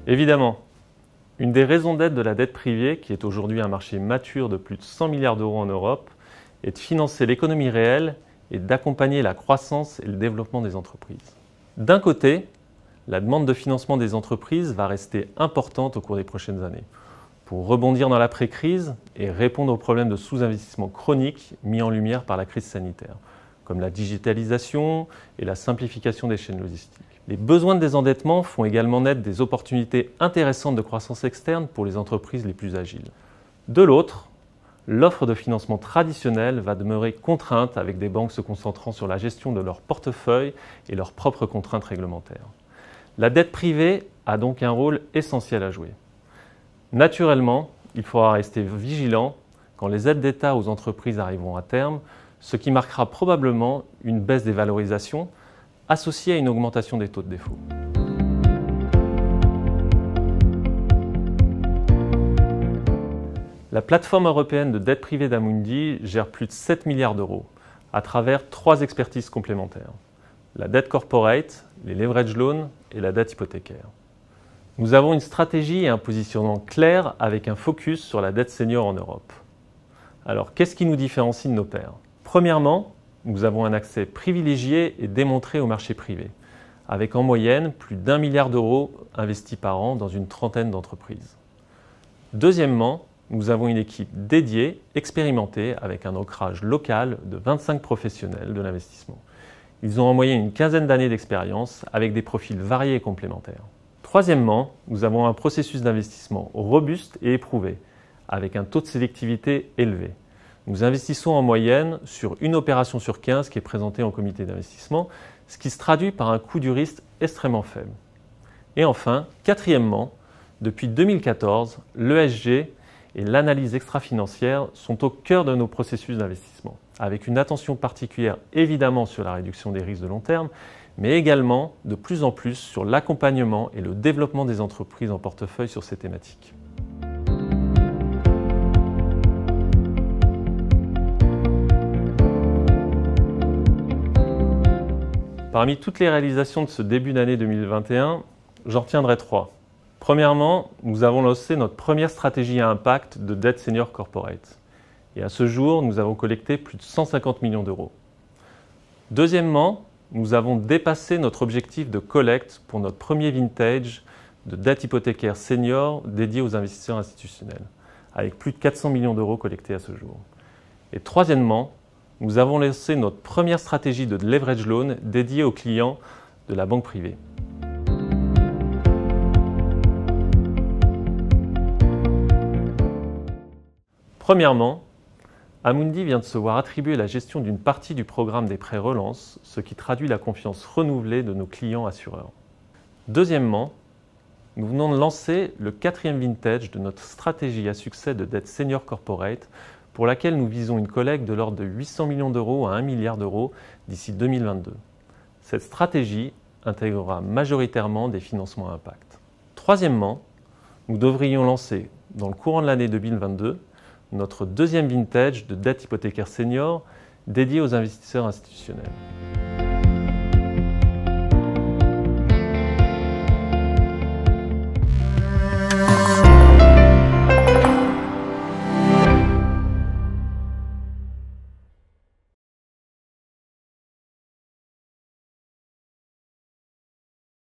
Évidemment, une des raisons d'être de la dette privée, qui est aujourd'hui un marché mature de plus de 100 milliards d'euros en Europe, est de financer l'économie réelle et d'accompagner la croissance et le développement des entreprises. D'un côté, la demande de financement des entreprises va rester importante au cours des prochaines années pour rebondir dans l'après-crise et répondre aux problèmes de sous-investissement chronique mis en lumière par la crise sanitaire, comme la digitalisation et la simplification des chaînes logistiques. Les besoins de désendettement font également naître des opportunités intéressantes de croissance externe pour les entreprises les plus agiles. De l'autre, l'offre de financement traditionnelle va demeurer contrainte avec des banques se concentrant sur la gestion de leur portefeuille et leurs propres contraintes réglementaires. La dette privée a donc un rôle essentiel à jouer. Naturellement, il faudra rester vigilant quand les aides d'État aux entreprises arriveront à terme, ce qui marquera probablement une baisse des valorisations associée à une augmentation des taux de défaut. La plateforme européenne de dette privée d'Amundi gère plus de 7 milliards d'euros à travers 3 expertises complémentaires: la dette corporate, les leverage loans et la dette hypothécaire. Nous avons une stratégie et un positionnement clair avec un focus sur la dette senior en Europe. Alors, qu'est-ce qui nous différencie de nos pairs? Premièrement, nous avons un accès privilégié et démontré au marché privé, avec en moyenne plus d'1 milliard d'euros investis par an dans une trentaine d'entreprises. Deuxièmement, nous avons une équipe dédiée, expérimentée, avec un ancrage local de 25 professionnels de l'investissement. Ils ont en moyenne une quinzaine d'années d'expérience avec des profils variés et complémentaires. Troisièmement, nous avons un processus d'investissement robuste et éprouvé, avec un taux de sélectivité élevé. Nous investissons en moyenne sur une opération sur 15 qui est présentée en comité d'investissement, ce qui se traduit par un coût du risque extrêmement faible. Et enfin, quatrièmement, depuis 2014, l'ESG et l'analyse extra-financière sont au cœur de nos processus d'investissement, avec une attention particulière évidemment sur la réduction des risques de long terme, mais également de plus en plus sur l'accompagnement et le développement des entreprises en portefeuille sur ces thématiques. Parmi toutes les réalisations de ce début d'année 2021, j'en retiendrai 3. Premièrement, nous avons lancé notre première stratégie à impact de dette senior corporate. Et à ce jour, nous avons collecté plus de 150 millions d'euros. Deuxièmement, nous avons dépassé notre objectif de collecte pour notre premier vintage de dette hypothécaire senior dédié aux investisseurs institutionnels, avec plus de 400 millions d'euros collectés à ce jour. Et troisièmement, nous avons lancé notre première stratégie de leverage loan dédiée aux clients de la banque privée. Premièrement, Amundi vient de se voir attribuer la gestion d'une partie du programme des prêts relance, ce qui traduit la confiance renouvelée de nos clients assureurs. Deuxièmement, nous venons de lancer le 4e vintage de notre stratégie à succès de dette senior corporate, pour laquelle nous visons une collecte de l'ordre de 800 millions d'euros à 1 milliard d'euros d'ici 2022. Cette stratégie intégrera majoritairement des financements à impact. Troisièmement, nous devrions lancer, dans le courant de l'année 2022, notre 2e vintage de dette hypothécaire senior dédié aux investisseurs institutionnels.